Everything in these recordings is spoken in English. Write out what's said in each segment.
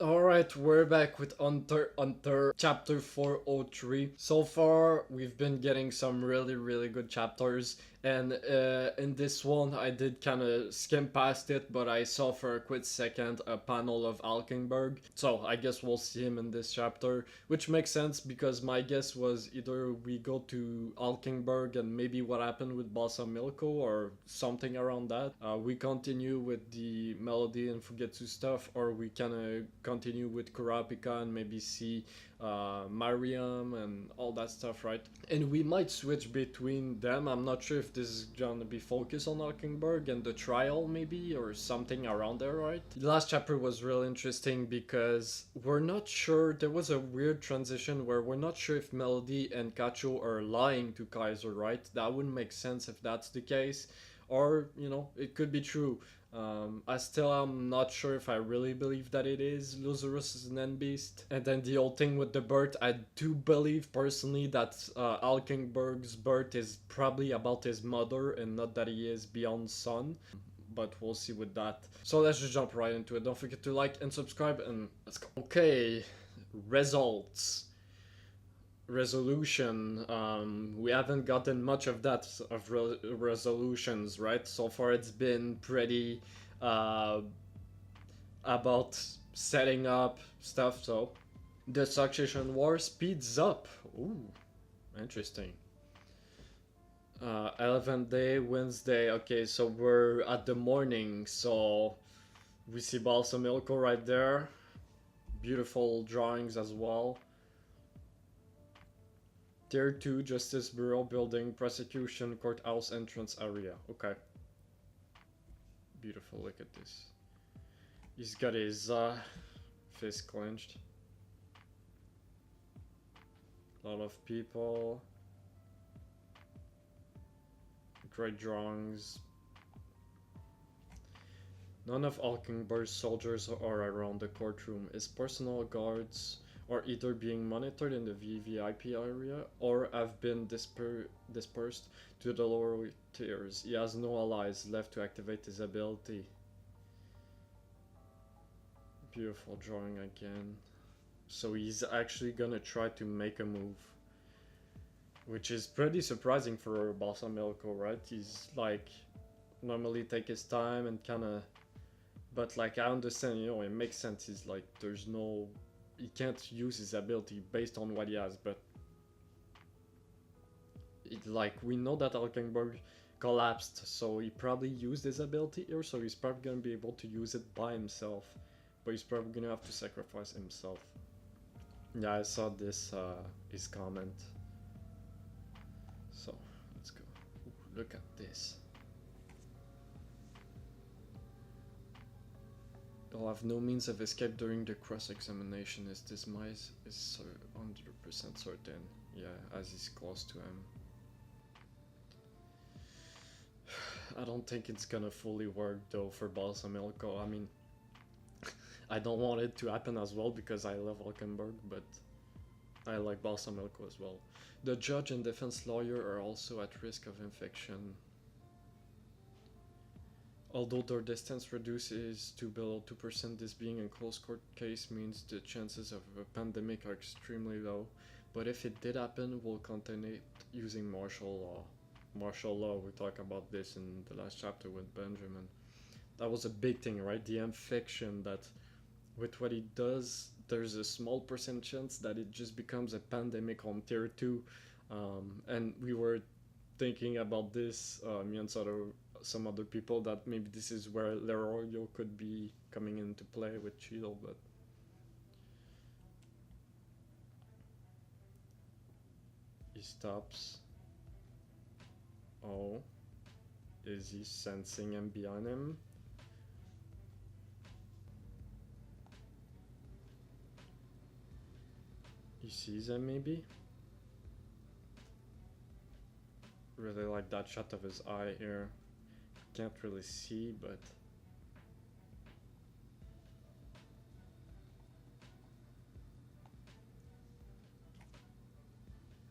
Alright, we're back with Hunter chapter 403. So far, we've been getting some really good chapters, and in this one, I did kind of skim past it, but I saw for a quick second a panel of Halkenburg. So I guess we'll see him in this chapter, which makes sense because my guess was either we go to Halkenburg and maybe what happened with Balsamilco or something around that. We continue with the Melody and Fugetsu stuff, or we kind of continue with Kurapika and maybe see Mariam and all that stuff, right? And we might switch between them. I'm not sure if this is gonna be focused on Hockenberg and the trial, maybe, or something around there, right? The last chapter was real interesting because we're not sure. There was a weird transition where we're not sure if Melody and Kacho are lying to Kaiser, right? That wouldn't make sense if that's the case. Or, it could be true. I still am not sure if I really believe that it is Lazarus' Nen Beast. And then the whole thing with the birth, I do believe personally that Alkenberg's birth is probably about his mother and not that he is beyond son. But we'll see with that. So let's just jump right into it. Don't forget to like and subscribe and let's go. Okay, results. Resolution. We haven't gotten much of that of resolutions, right? So far, it's been pretty about setting up stuff. So the succession war speeds up. Ooh, interesting. 11th day, Wednesday. Okay, so we're at the morning. So we see Balsamilco right there. Beautiful drawings as well. Tier 2 Justice Bureau building, prosecution courthouse entrance area. Okay. Beautiful, look at this. He's got his fist clenched. A lot of people. Great drawings. None of Alkenburg's soldiers are around the courtroom. His personal guards are either being monitored in the VVIP area or have been dispersed to the lower tiers. He has no allies left to activate his ability. Beautiful drawing again. So he's actually gonna try to make a move. Which is pretty surprising for Balsamilco, right? He's like, normally take his time and kinda... But like, I understand, it makes sense. He's like, there's no... He can't use his ability based on what he has, but we know that Halkenburg collapsed, so he probably used his ability here, so he's probably gonna be able to use it by himself, but he's probably gonna have to sacrifice himself. Yeah, I saw this, his comment. So, let's go. Ooh, look at this. They'll have no means of escape during the cross-examination. His demise is 100% certain. Yeah, as he's close to him. I don't think it's gonna fully work though for Balsamilco. I mean, I don't want it to happen as well because I love Halkenburg, but I like Balsamilco as well. The judge and defense lawyer are also at risk of infection. Although their distance reduces to below 2%, this being a close court case means the chances of a pandemic are extremely low. But if it did happen, we'll contain it using martial law. Martial law, we talked about this in the last chapter with Benjamin. That was a big thing, right? The infection that, with what he does, there's a small percent chance that it just becomes a pandemic on tier 2. And we were thinking about this, me and some other people, that maybe this is where Leroyo could be coming into play with Cheeto, but he stops. Oh, is he sensing him behind him? He sees him maybe? Really like that shot of his eye here. Can't really see, but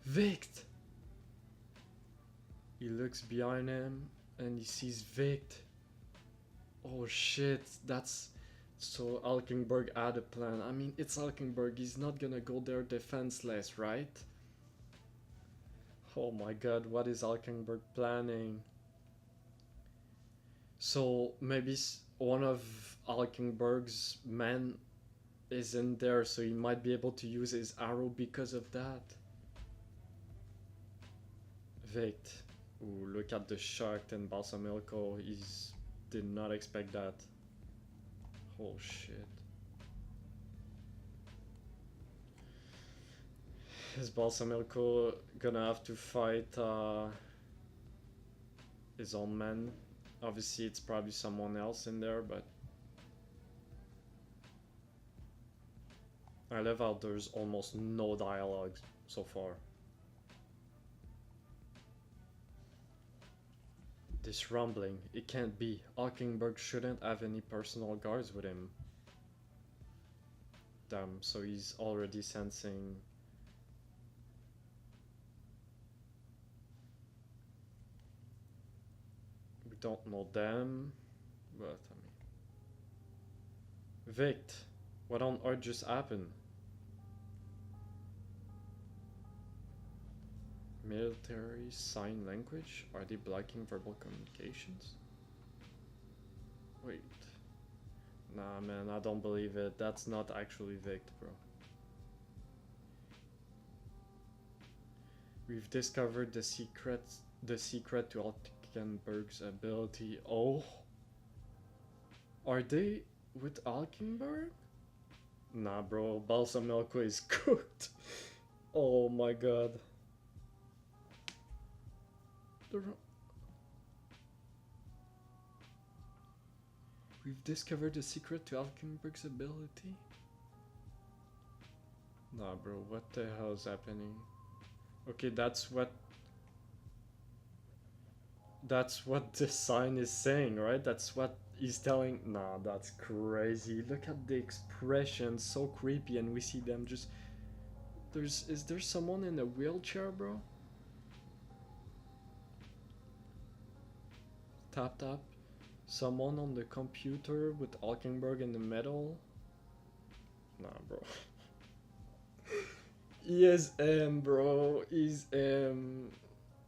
Vict! He looks behind him and he sees Vict. Oh shit, that's So Halkenburg had a plan. I mean, it's Halkenburg. He's not gonna go there defenseless, right? Oh my god, what is Halkenburg planning? So maybe one of Halkenburg's men is in there, so he might be able to use his arrow because of that. Wait. Ooh, look at the shark and Balsamilco. He's did not expect that. Oh shit. Is Balsamilco gonna have to fight his own man? Obviously it's probably someone else in there, but I love how there's almost no dialogue so far. This rumbling, it can't be. Halkenburg shouldn't have any personal guards with him. Damn, so he's already sensing. We don't know them, but I mean. Vict, what on earth just happened? Military sign language? Are they blocking verbal communications? Wait. Nah, man, I don't believe it. That's not actually Vict, bro. We've discovered the secret to Halkenburg's ability. Oh, are they with Halkenburg? Nah, bro. Balsamilco is cooked. Oh my god. We've discovered the secret to Halkenburg's ability. Nah, bro. What the hell is happening? Okay, that's what the sign is saying, right? That's what he's telling. Nah, that's crazy. Look at the expression, so creepy, and we see them just. Is there someone in a wheelchair, bro? Tap. Someone on the computer with Halkenburg in the middle. Nah, bro. He is bro. He's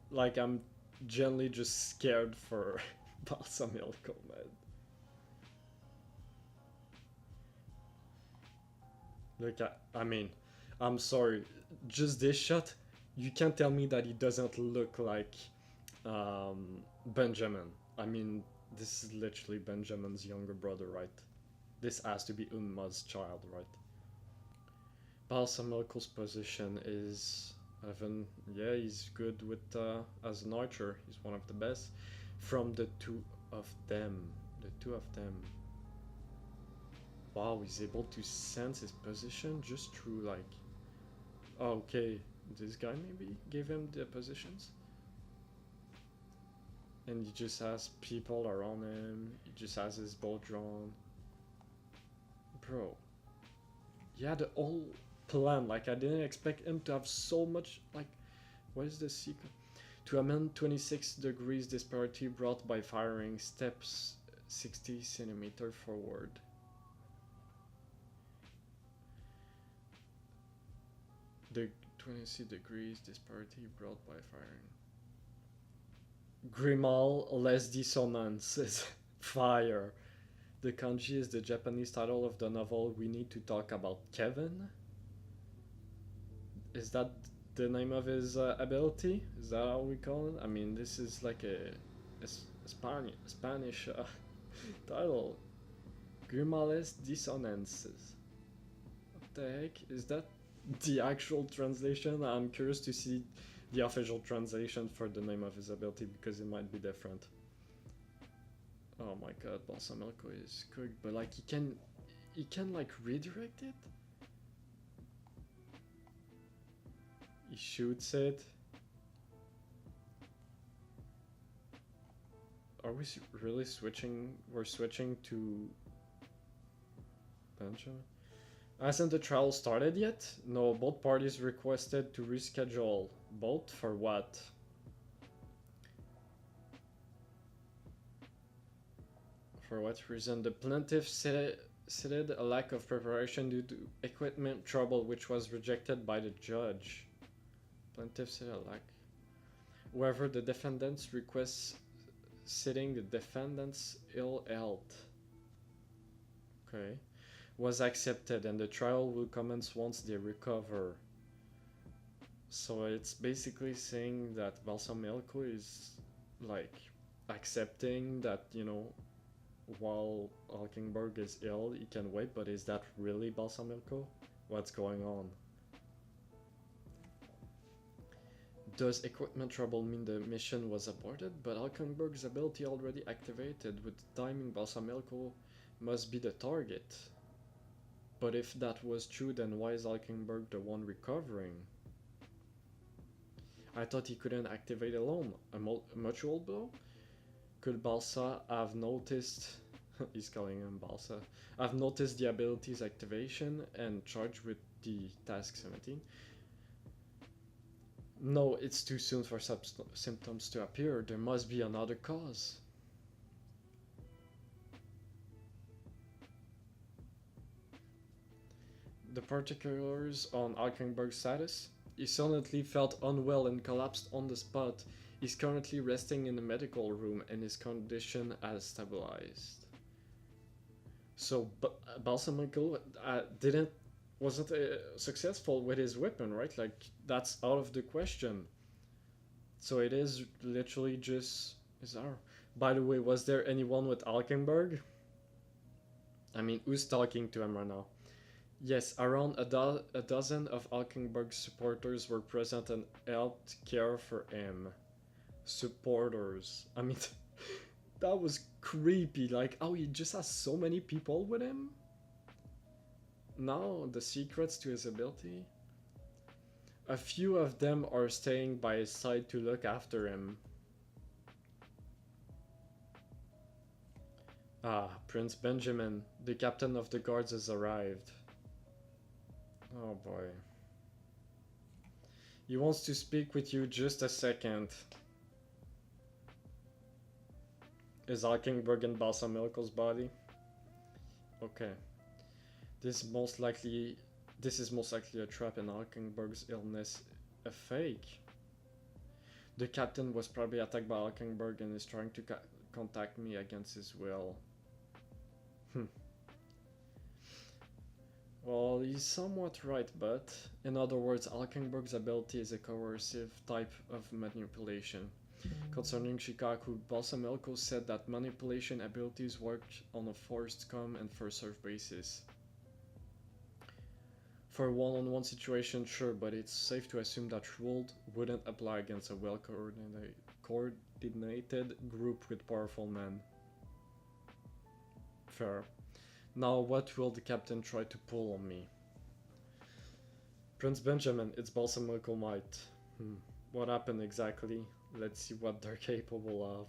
like I'm generally just scared for Balsamilco, man. Look, I mean, I'm sorry. Just this shot, you can't tell me that he doesn't look like Benjamin. I mean, this is literally Benjamin's younger brother, right? This has to be Unma's child, right? Balsamilco's position is Evan. Yeah, he's good with as an archer. He's one of the best. From the two of them, wow, he's able to sense his position just through like. Oh, okay, this guy maybe gave him the positions. And he just has people around him. He just has his bow drawn. Bro. Yeah, the whole plan. Like, I didn't expect him to have so much. Like, what is the secret? To amend 26 degrees disparity brought by firing steps 60 centimeter forward. The 26 degrees disparity brought by firing. Grimal les dissonances. Fire. The kanji is the Japanese title of the novel We Need to Talk About Kevin. Is that the name of his ability? Is that how we call it? I mean, this is like a Spanish title. Grimales dissonances. What the heck? Is that the actual translation? I'm curious to see the official translation for the name of his ability because it might be different. Oh my god, Balsamilco is cooked, but like he can like redirect it? He shoots it. Are we really switching? We're switching to Benjamin? Hasn't the trial started yet? No, both parties requested to reschedule. Both for what? For what reason? The plaintiff cited a lack of preparation due to equipment trouble, which was rejected by the judge. Plaintiff cited a lack. However, the defendant's request citing the defendant's ill health, okay, was accepted, and the trial will commence once they recover. So it's basically saying that Balsamilco is like accepting that, you know, while Halkenburg is ill, he can wait, but is that really Balsamilco? What's going on? Does equipment trouble mean the mission was aborted? But Halkenburg's ability already activated. With the timing, Balsamilco must be the target. But if that was true, then why is Halkenburg the one recovering? I thought he couldn't activate alone. A mutual blow? Could Balsa have noticed... he's calling him Balsa. I've noticed the ability's activation and charged with the task 17. No, it's too soon for symptoms to appear. There must be another cause. The particulars on Halkenburg's status? He suddenly felt unwell and collapsed on the spot. He's currently resting in the medical room and his condition has stabilized. So, Balsamilco wasn't successful with his weapon, right? Like, that's out of the question. So it is literally just bizarre. By the way, was there anyone with Halkenburg? I mean, who's talking to him right now? Yes, around a dozen of Halkenburg's supporters were present and helped care for him. Supporters. I mean, that was creepy. Like, oh, he just has so many people with him? Now, the secrets to his ability? A few of them are staying by his side to look after him. Ah, Prince Benjamin, the captain of the guards, has arrived. Oh boy. He wants to speak with you just a second. Is Halkenburg in Balsamilco's body? Okay. This is most likely a trap and Halkenburg's illness a fake. The captain was probably attacked by Halkenburg and is trying to contact me against his will. Well, he's somewhat right, but in other words, Halkenburg's ability is a coercive type of manipulation. Concerning Shikaku, Balsamilco said that manipulation abilities work on a first come and first served basis. For a one-on-one situation, sure, but it's safe to assume that rule wouldn't apply against a well-coordinated group with powerful men. Fair. Now, what will the captain try to pull on me? Prince Benjamin, it's Balsamilco might. What happened exactly? Let's see what they're capable of.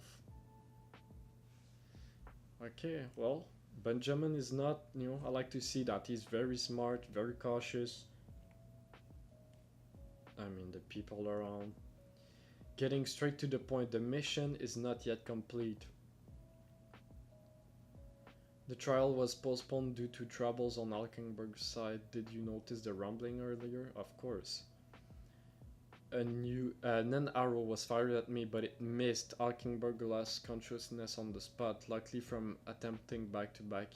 Okay, well, Benjamin is not, you know, I like to see that. He's very smart, very cautious. I mean, the people around. Getting straight to the point, the mission is not yet complete. The trial was postponed due to troubles on Halkenburg's side. Did you notice the rumbling earlier? Of course. An arrow was fired at me, but it missed. Halkenburg lost consciousness on the spot, likely from attempting back-to-back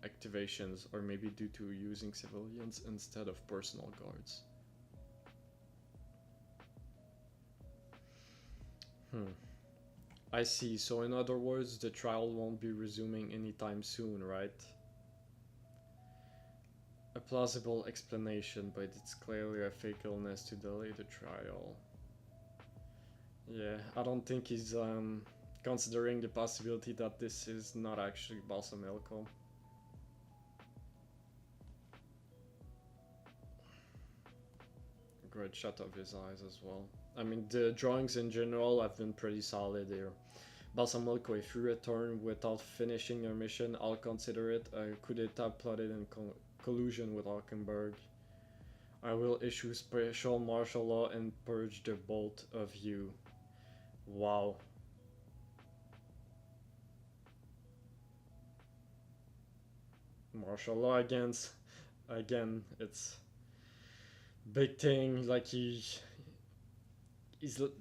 activations, or maybe due to using civilians instead of personal guards. I see, so in other words, the trial won't be resuming anytime soon, right? A plausible explanation, but it's clearly a fake illness to delay the trial. Yeah, I don't think he's considering the possibility that this is not actually Balsamilco. Great shot of his eyes as well. I mean, the drawings in general have been pretty solid here. Balsamilco, if you return without finishing your mission, I'll consider it a coup d'etat plotted in collusion with Halkenburg. I will issue special martial law and purge the both of you. Wow. martial law again, it's big thing, like he's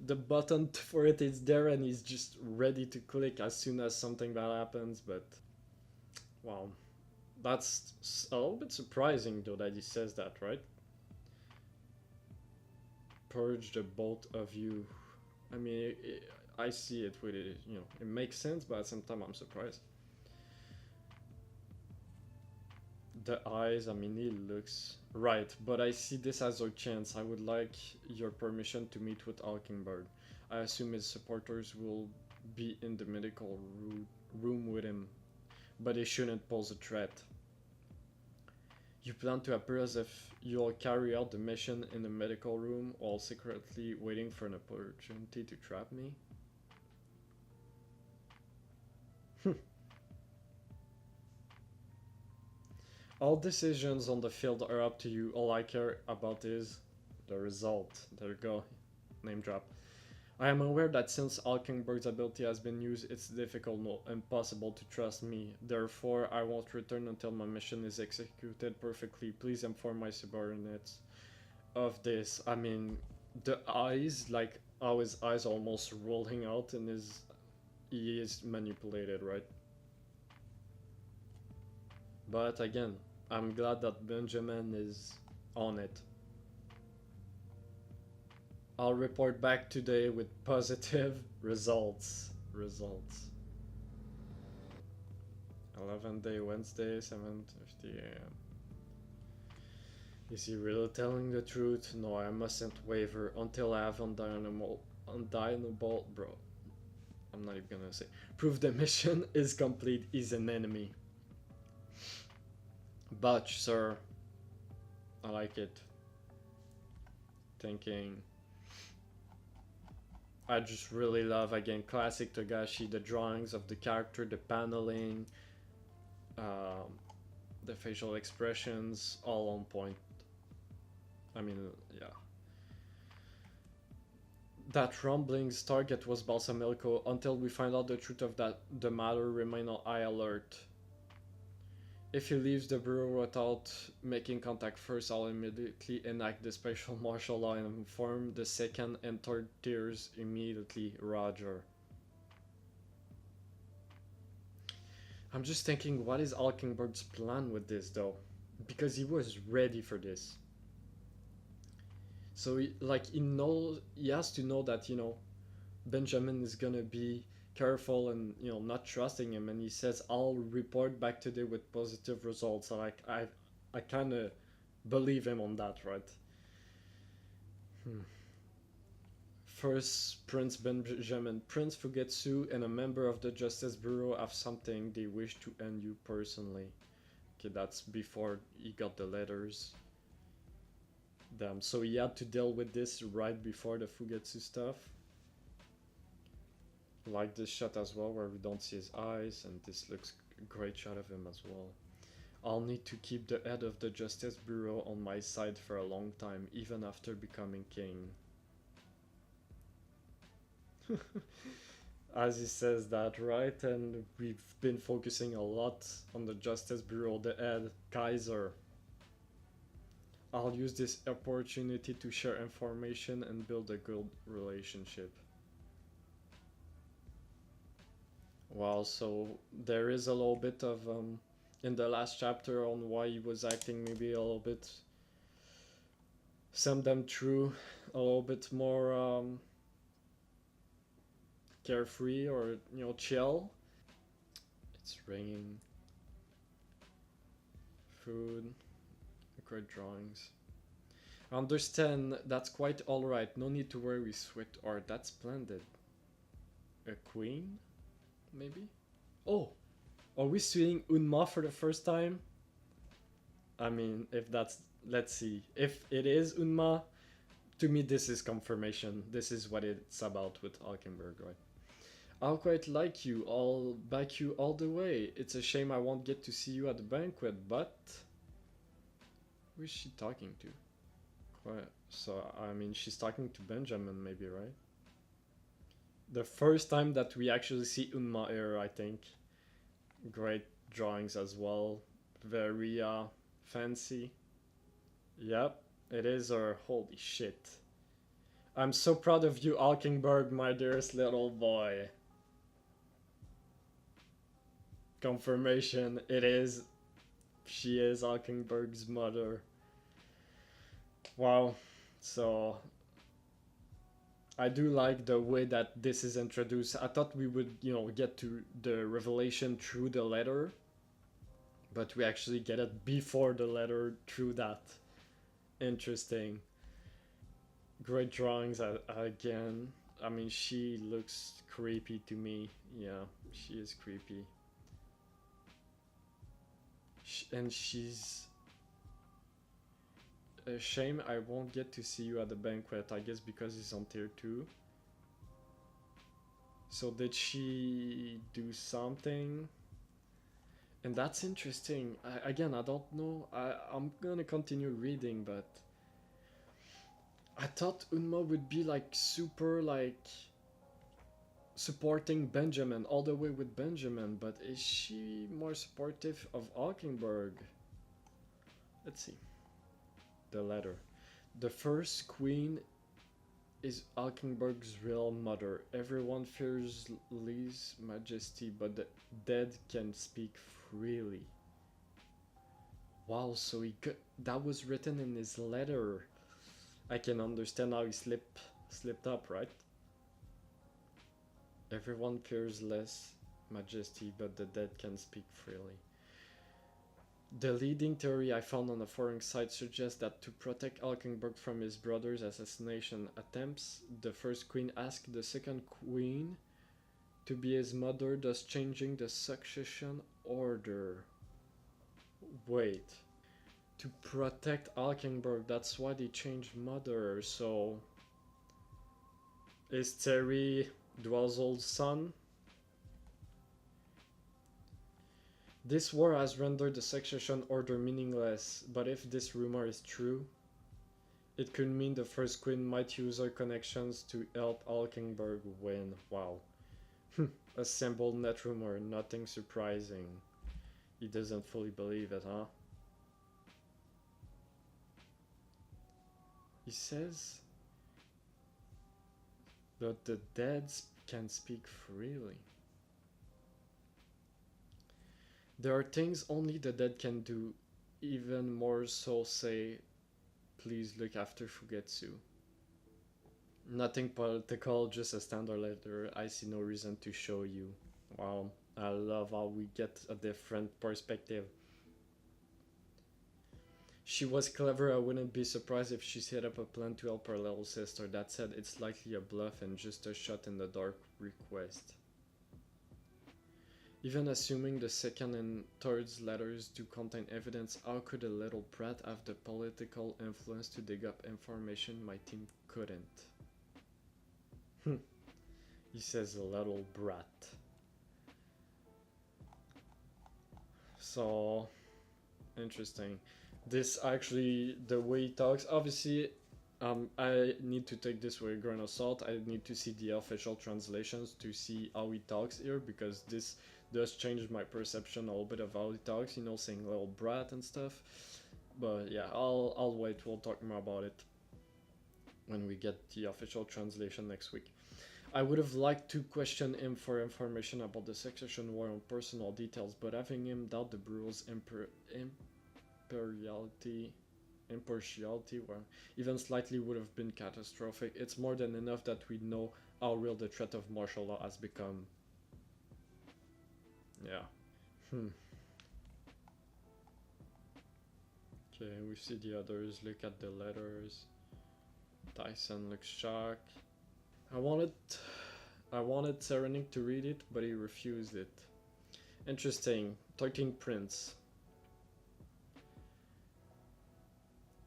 the button for it is there and he's just ready to click as soon as something bad happens. But wow, that's a little bit surprising though that he says that, right? Purge the both of you. I mean, I see it with it, it makes sense, but at the same time I'm surprised. The eyes, I mean, he looks right, but I see this as our chance. I would like your permission to meet with Halkenburg. I assume his supporters will be in the medical room with him, but they shouldn't pose a threat. You plan to appear as if you'll carry out the mission in the medical room while secretly waiting for an opportunity to trap me? All decisions on the field are up to you. All I care about is the result. There you go. Name drop. I am aware that since Halkenburg's ability has been used, it's difficult, no, impossible to trust me. Therefore, I won't return until my mission is executed perfectly. Please inform my subordinates of this. I mean, the eyes, like how his eyes almost rolling out and he is manipulated, right? But again, I'm glad that Benjamin is on it. I'll report back today with positive results. 11th day, Wednesday, 7:50 a.m. Is he really telling the truth? No, I mustn't waver until I have undeniable, bro. I'm not even gonna say. Prove the mission is complete. He's an enemy. Butch, sir. I like it. Thinking. I just really love, again, classic Togashi, the drawings of the character, the paneling, the facial expressions, all on point. I mean, yeah. That rumbling's target was Balsamilco. Until we find out the truth of the matter, remain on high alert. If he leaves the bureau without making contact first, I'll immediately enact the special martial law and inform the second and third tiers immediately. Roger. I'm just thinking, what is Halkenburg's plan with this though? Because he was ready for this. So he has to know that, Benjamin is gonna be careful and not trusting him, and he says I'll report back today with positive results. Like I kind of believe him on that, right? First, Prince Benjamin, Prince Fugetsu and a member of the Justice Bureau have something they wish to end you personally. Okay, that's before he got the letters. Damn, so he had to deal with this right before the Fugetsu stuff. Like this shot as well, where we don't see his eyes, and this looks a great shot of him as well. I'll need to keep the head of the Justice Bureau on my side for a long time, even after becoming king. As he says that, right? And we've been focusing a lot on the Justice Bureau, the head, Kaiser. I'll use this opportunity to share information and build a good relationship. Wow, so there is a little bit of in the last chapter on why he was acting maybe a little bit, some them through a little bit more carefree or chill. It's raining. Food. Great drawings. I understand, that's quite alright. No need to worry, sweet art. That's splendid. A queen? Maybe? Oh! Are we seeing Unma for the first time? I mean, if that's... Let's see. If it is Unma, to me this is confirmation. This is what it's about with Halkenburg, right? I'll quite like you. I'll back you all the way. It's a shame I won't get to see you at the banquet, but... Who is she talking to? So, I mean, she's talking to Benjamin, maybe, right? The first time that we actually see Unma here, I think. Great drawings as well. Very fancy. Yep, it is her. Holy shit. I'm so proud of you, Halkenburg, my dearest little boy. Confirmation, it is. She is Halkenburg's mother. Wow. So I do like the way that this is introduced. I thought we would, get to the revelation through the letter, but we actually get it before the letter through that. Interesting. Great drawings again. I mean, she looks creepy to me. Yeah, she is creepy. And she's a shame I won't get to see you at the banquet. I guess because it's on tier 2. So did she do something? And that's interesting. Again, I don't know. I'm gonna continue reading, but I thought Unma would be like super like supporting Benjamin all the way with Benjamin, but is she more supportive of Halkenburg? Let's see. The letter. The first queen is Halkenburg's real mother. Everyone fears Lee's majesty, but the dead can speak freely. Wow, so that was written in his letter. I can understand how he slipped up, right? Everyone fears less majesty, but the dead can speak freely. The leading theory I found on a foreign site suggests that to protect Halkenburg from his brother's assassination attempts, the first queen asked the second queen to be his mother, thus changing the succession order. Wait. To protect Halkenburg, that's why they changed mother, so... Is Terry Dwelzel's son? This war has rendered the succession order meaningless, but if this rumor is true, it could mean the first queen might use her connections to help Halkenburg win. Wow. A simple net rumor, nothing surprising. He doesn't fully believe it, huh? He says that the dead can speak freely. There are things only the dead can do, even more so say, please look after Fugetsu. Nothing political, just a standard letter. I see no reason to show you. Wow, I love how we get a different perspective. She was clever. I wouldn't be surprised if she set up a plan to help her little sister. That said, it's likely a bluff and just a shot in the dark request. Even assuming the second and third letters do contain evidence, how could a little brat have the political influence to dig up information my team couldn't? He says a little brat. So, interesting. This actually, the way he talks, obviously, I need to take this with a grain of salt. I need to see the official translations to see how he talks here, because this does change my perception a little bit of how he talks, saying little brat and stuff. But yeah, I'll wait, we'll talk more about it when we get the official translation next week. I would have liked to question him for information about the succession war and personal details, but having him doubt the Brewers' impartiality, well, even slightly would have been catastrophic. It's more than enough that we know how real the threat of martial law has become. Yeah. Okay, we see the others. Look at the letters. Tyson looks shocked. I wanted Serenik to read it, but he refused it. Interesting. Talking Prince.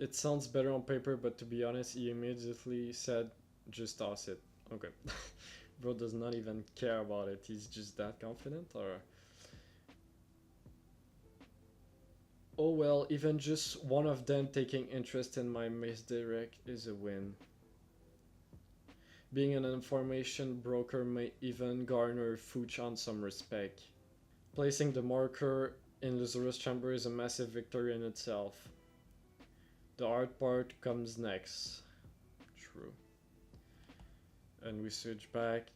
It sounds better on paper, but to be honest, he immediately said, just toss it. Okay. Bro does not even care about it. He's just that confident, or... Oh well, even just one of them taking interest in my misdirect is a win. Being an information broker may even garner Fuchan some respect. Placing the marker in Lazarus Chamber is a massive victory in itself. The hard part comes next. True. And we switch back.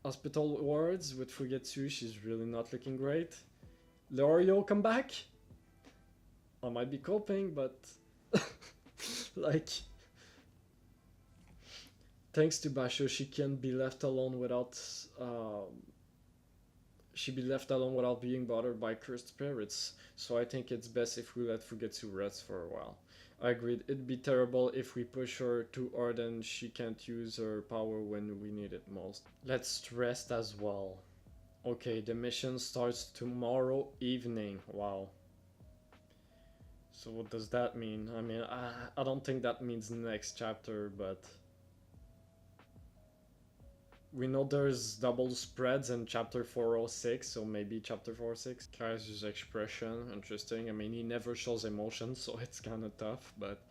Hospital wards with Fugetsu, she's really not looking great. Leorio, come back! I might be coping, but... like... Thanks to Basho, she can be left alone without... she'd be left alone without being bothered by cursed spirits. So I think it's best if we let Fugetsu rest for a while. I agreed, it'd be terrible if we push her too hard and she can't use her power when we need it most. Let's rest as well. Okay, the mission starts tomorrow evening. Wow. So what does that mean? I mean, I don't think that means next chapter, but... We know there's double spreads in chapter 406, so maybe chapter 406. Kaiser's expression, interesting. I mean, he never shows emotion, so it's kind of tough, but...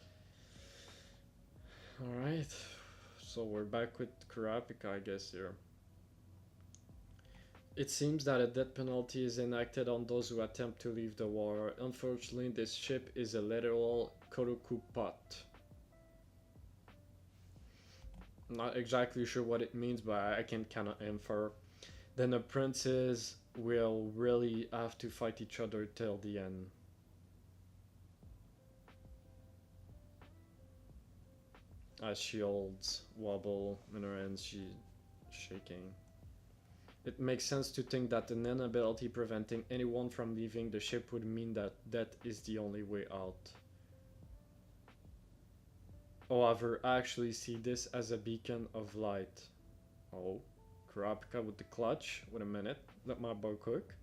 Alright, so we're back with Kurapika, I guess, here. It seems that a death penalty is enacted on those who attempt to leave the war. Unfortunately, this ship is a literal Koroku pot. Not exactly sure what it means, but I can kind of infer. Then the princes will really have to fight each other till the end. As she holds wobble in her hands, she's shaking. It makes sense to think that an inability preventing anyone from leaving the ship would mean that death is the only way out. However, I actually see this as a beacon of light. Oh, Kurapika with the clutch. Wait a minute, let my bow cook.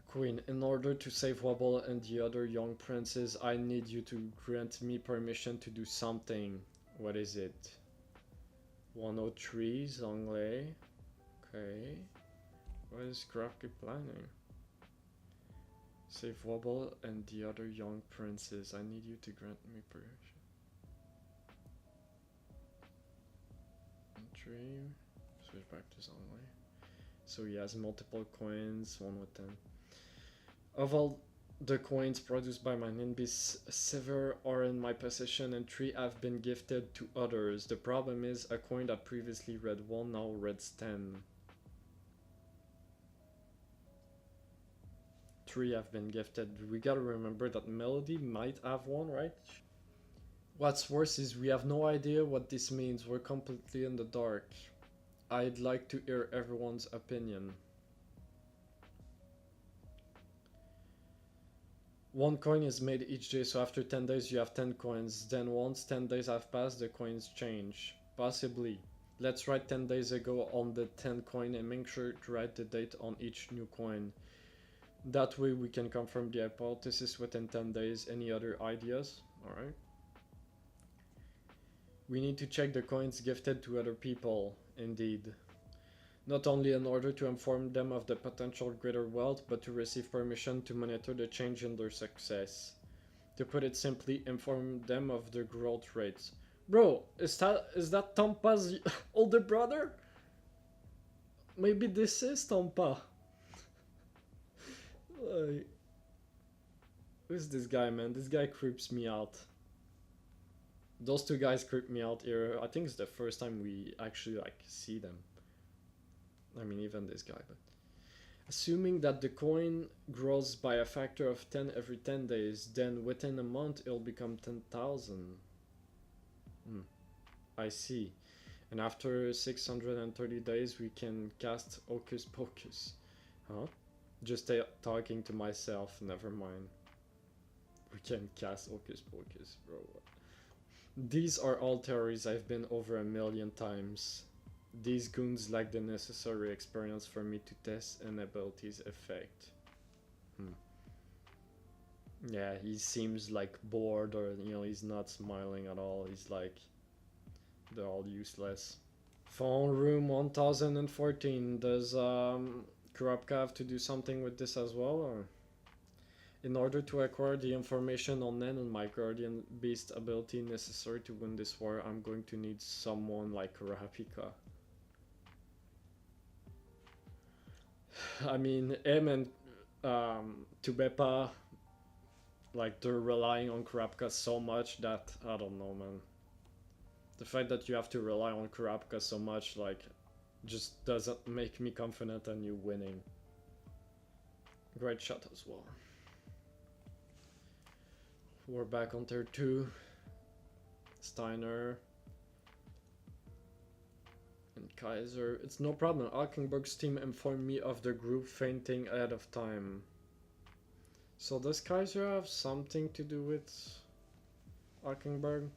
Queen, in order to save Wobble and the other young princes, I need you to grant me permission to do something. What is it? 103, Zonglei. Okay. What is Kurapika planning? Save Wobble and the other young princes. I need you to grant me permission. Switch back to Zonglei. So he has multiple coins, one with 10. Of all the coins produced by my Ninbis, 7 are in my possession and 3 have been gifted to others. The problem is a coin that previously read 1 now reads 10. 3 have been gifted. We gotta remember that Melody might have one, right? What's worse is we have no idea what this means. We're completely in the dark. I'd like to hear everyone's opinion. 1 coin is made each day, so after 10 days you have 10 coins. Then once 10 days have passed, the coins change. Possibly. Let's write 10 days ago on the 10 coin and make sure to write the date on each new coin. That way we can confirm the hypothesis within 10 days. Any other ideas? Alright. We need to check the coins gifted to other people, indeed. Not only in order to inform them of the potential greater wealth, but to receive permission to monitor the change in their success. To put it simply, inform them of the growth rates. Bro, is that Tompa's older brother? Maybe this is Tompa. Who's this guy, man? This guy creeps me out. Those 2 guys creep me out here. I think it's the first time we actually like see them. I mean, even this guy, but... Assuming that the coin grows by a factor of 10 every 10 days, then within a month it'll become 10,000. I see. And after 630 days we can cast Hocus Pocus. Huh? Just talking to myself, never mind. We can cast Hocus Pocus, bro. These are all theories I've been over a million times. These goons lack the necessary experience for me to test an ability's effect. Yeah, he seems like bored, or you know, he's not smiling at all. He's like, they're all useless. Phone room 1014. Does Kurapika have to do something with this as well, or? In order to acquire the information on Nen and my guardian beast ability necessary to win this war, I'm going to need someone like Kurapika. I mean, him and to Beppa, like they're relying on Kurapika so much that I don't know, man. The fact that you have to rely on Kurapika so much, like, just doesn't make me confident in you winning. Great shot as well. We're back on tier 2. Steiner and Kaiser. It's no problem. Halkenburg's team informed me of the group fainting ahead of time. So does Kaiser have something to do with Halkenburg?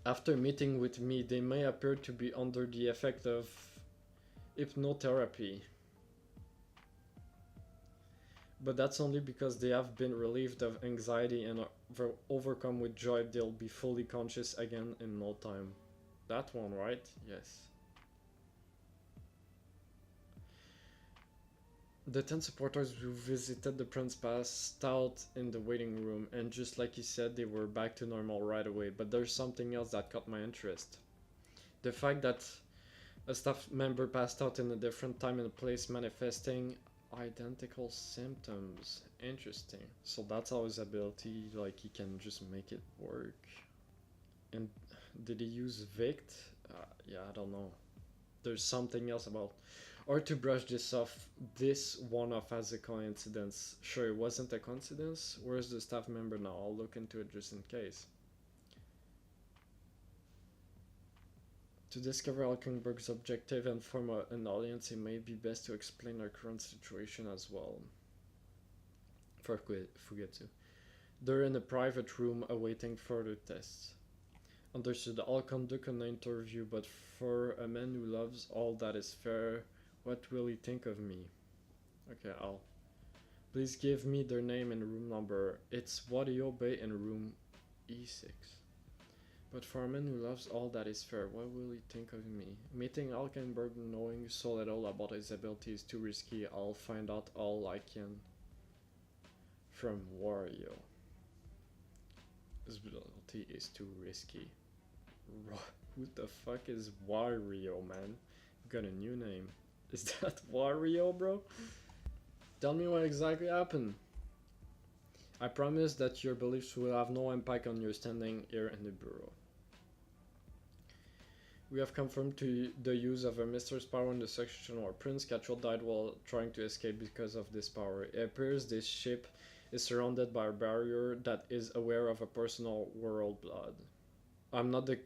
After meeting with me, they may appear to be under the effect of hypnotherapy. But that's only because they have been relieved of anxiety and are overcome with joy. They'll be fully conscious again in no time. That one, right? Yes. The 10 supporters who visited the prince passed out in the waiting room, and just like he said, they were back to normal right away. But there's something else that caught my interest. The fact that a staff member passed out in a different time and place manifesting identical symptoms. Interesting. So that's how his ability, like, he can just make it work. And did he use Vict? Yeah, I don't know. There's something else about. Or to brush this one off as a coincidence. Sure, it wasn't a coincidence. Where's the staff member now? I'll look into it just in case. To discover Halkenburg's objective and form an audience, it may be best to explain our current situation as well. For Fugetsu. They're in a private room awaiting further tests. Understood. I'll conduct an interview, but for a man who loves all that is fair, what will he think of me? Okay, I'll. Please give me their name and room number. It's Wadiobe in room E6. But for a man who loves all that is fair, what will he think of me? Meeting Halkenburg knowing so little about his ability is too risky. I'll find out all I can from Wario. His ability is too risky. Who the fuck is Wario, man? Got a new name. Is that Wario, bro? Tell me what exactly happened. I promise that your beliefs will have no impact on your standing here in the bureau. We have confirmed to the use of a mistress power in the section where Prince Catual died while trying to escape because of this power. It appears this ship is surrounded by a barrier that is aware of a personal world blood. I'm not the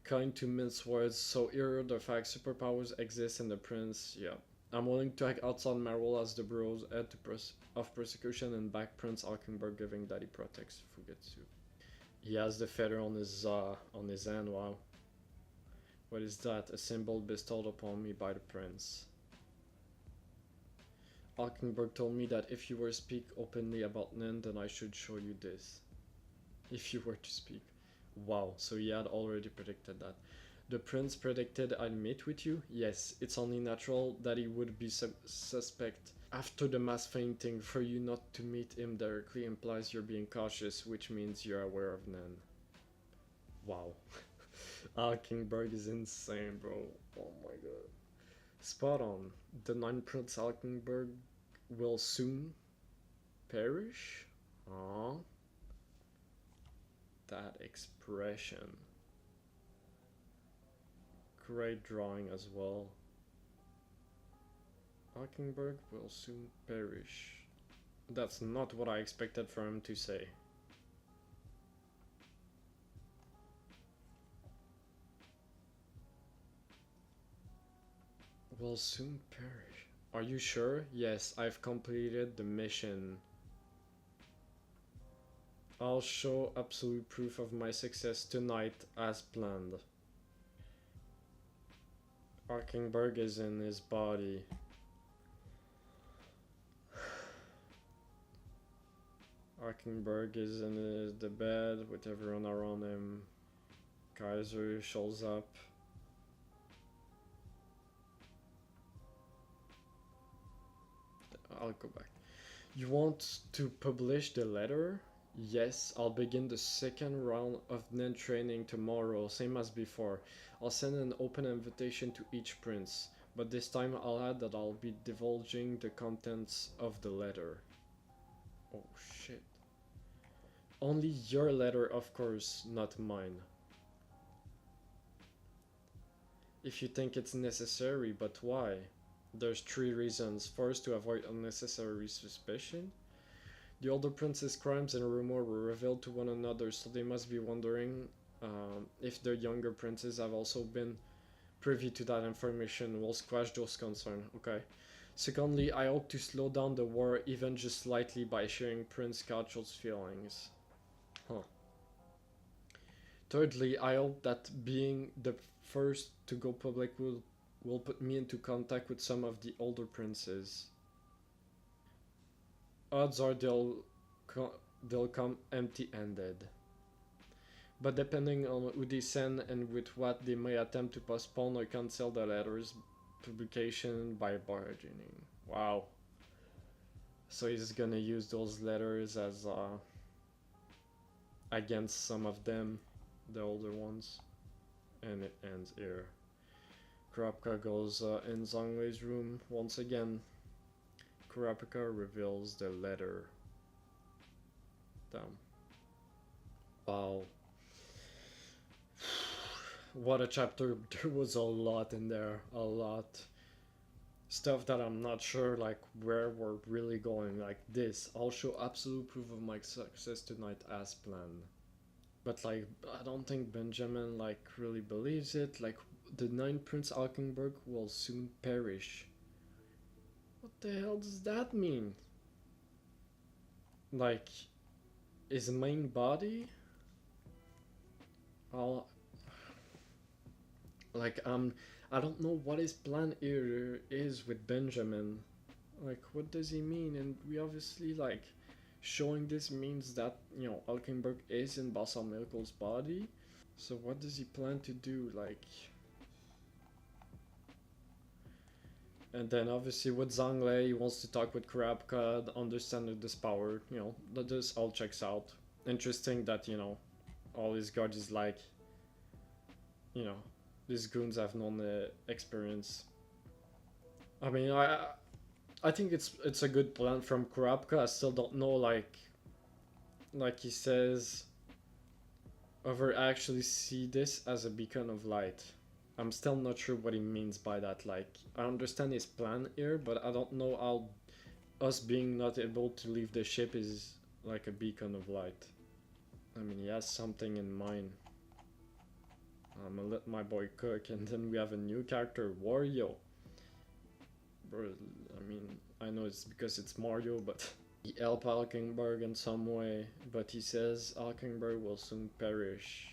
kind to mince words, so here the fact superpowers exist in the Prince, yeah. I'm willing to act outside my role as the Bureau's head of persecution and back Prince Halkenburg, giving that he protects Fugetsu. He has the feather on his hand, wow. What is that? A symbol bestowed upon me by the Prince. Halkenburg told me that if you were to speak openly about Nen, then I should show you this. If you were to speak. Wow, so he had already predicted that. The Prince predicted I'd meet with you? Yes, it's only natural that he would be suspect. After the mass fainting, for you not to meet him directly implies you're being cautious, which means you're aware of Nen. Wow. Halkenburg is insane, bro. Oh my god. Spot on. The 9 Prince Halkenburg will soon perish? Aww. That expression. Great drawing as well. Halkenburg will soon perish. That's not what I expected for him to say. Will soon perish. Are you sure? Yes, I've completed the mission. I'll show absolute proof of my success tonight as planned. Halkenburg is in his body. Halkenburg is in the bed with everyone around him. Kaiser shows up. I'll go back. You want to publish the letter? Yes, I'll begin the second round of Nen training tomorrow, same as before. I'll send an open invitation to each prince. but this time I'll add that I'll be divulging the contents of the letter. Oh shit. Only your letter, of course, not mine. If you think it's necessary, but why? There's 3 reasons. First, to avoid unnecessary suspicion. The older prince's crimes and rumor were revealed to one another, so they must be wondering if their younger princes have also been privy to that information. Will squash those concerns. Okay. Secondly, I hope to slow down the war even just slightly by sharing Prince Caucho's feelings. Huh. Thirdly, I hope that being the first to go public will put me into contact with some of the older princes. Odds are they'll come empty-handed. But depending on who they send and with what, they may attempt to postpone or cancel the letter's publication by bargaining. Wow. So he's gonna use those letters as against some of them, the older ones. And it ends here. Kurapika goes in Zhonglei's room once again. Kurapika reveals the letter. Damn. Wow. What a chapter. There was a lot in there. A lot. Stuff that I'm not sure like where we're really going. Like this. I'll show absolute proof of my success tonight as planned. But like I don't think Benjamin like really believes it. Like the 9th Prince HALKENBURG will soon perish. What the hell does that mean? Like his main body? I'll like I don't know what his plan here is with Benjamin. Like what does he mean? And we obviously like showing this means that, you know, HALKENBURG is in Balsamilco's body. So what does he plan to do? Like, and then obviously with Zhonglei, he wants to talk with Kurapika, understand this power, you know, that this all checks out. Interesting that, you know, all his guards is like, you know, these goons have no experience. I mean, I think it's a good plan from Kurapika. I still don't know, like he says, ever actually see this as a beacon of light. I'm still not sure what he means by that. Like, I understand his plan here, but I don't know how us being not able to leave the ship is like a beacon of light. I mean, he has something in mind. I'm gonna let my boy cook, and then we have a new character, Wario. Bro, I mean, I know it's because it's Mario, but he helped HALKENBURG in some way, but he says HALKENBURG will soon perish.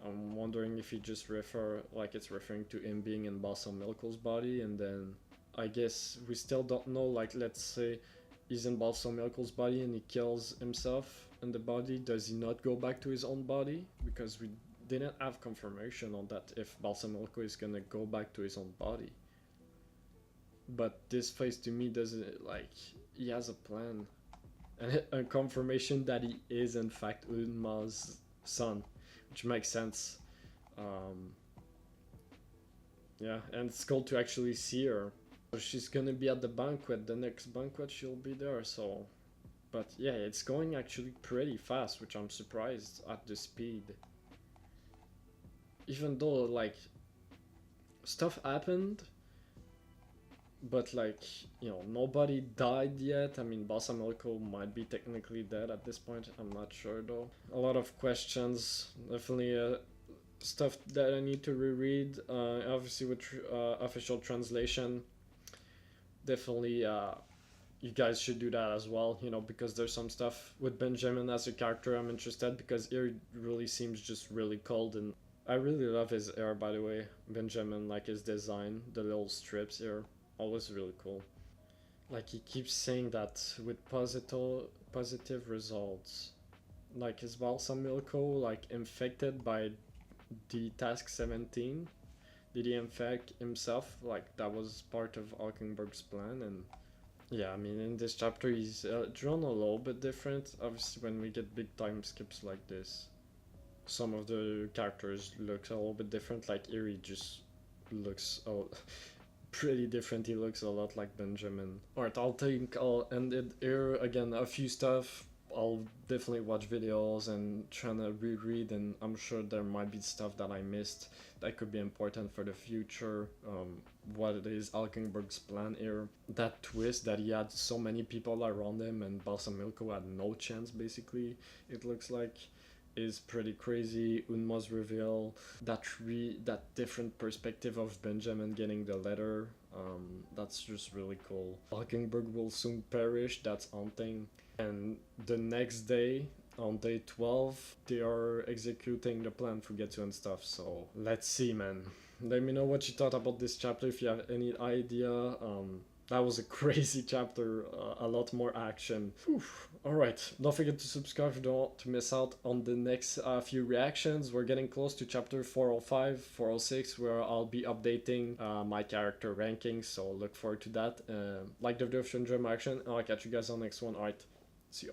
I'm wondering if he just it's referring to him being in Balsamilco's body, and then I guess we still don't know, like let's say he's in Balsamilco's body and he kills himself in the body, does he not go back to his own body? Because we didn't have confirmation on that if Balsamilco is gonna go back to his own body. But this face to me doesn't, like, he has a plan. And a confirmation that he is in fact Unma's son, which makes sense. Yeah, and it's cool to actually see her. So she's gonna be at the banquet, the next banquet she'll be there, so... But yeah, it's going actually pretty fast, which I'm surprised at the speed. Even though, like, stuff happened, but like, you know, nobody died yet. I mean, Balsamilco might be technically dead at this point, I'm not sure though. A lot of questions, definitely stuff that I need to reread, obviously with official translation. Definitely you guys should do that as well, you know, because there's some stuff with Benjamin as a character I'm interested, because here really seems just really cold, and I really love his hair, by the way. Benjamin, like his design, the little strips here, always really cool. Like he keeps saying that with positive results. Like is Balsamilco like infected by the task 17? Did he infect himself? Like that was part of HALKENBURG's plan? And yeah, I mean, in this chapter he's drawn a little bit different. Obviously when we get big time skips like this, some of the characters look a little bit different. Like Eerie just looks pretty different. He looks a lot like Benjamin. Alright, I'll end it here. Again, a few stuff. I'll definitely watch videos and trying to reread, and I'm sure there might be stuff that I missed that could be important for the future. What it is Halkenburg's plan here. That twist that he had so many people around him and Balsamilco had no chance, basically, it looks like, is pretty crazy. Unma's reveal, that different perspective of Benjamin getting the letter, that's just really cool. Halkenburg will soon perish, that's haunting. And the next day, on day 12, they are executing the plan for Getsu and stuff, so let's see, man. Let me know what you thought about this chapter, if you have any idea. That was a crazy chapter, a lot more action. Alright, don't forget to subscribe if you don't want to miss out on the next few reactions. We're getting close to chapter 405, 406, where I'll be updating my character rankings, so look forward to that. Like the video if you enjoy my action, and I'll catch you guys on the next one. Alright.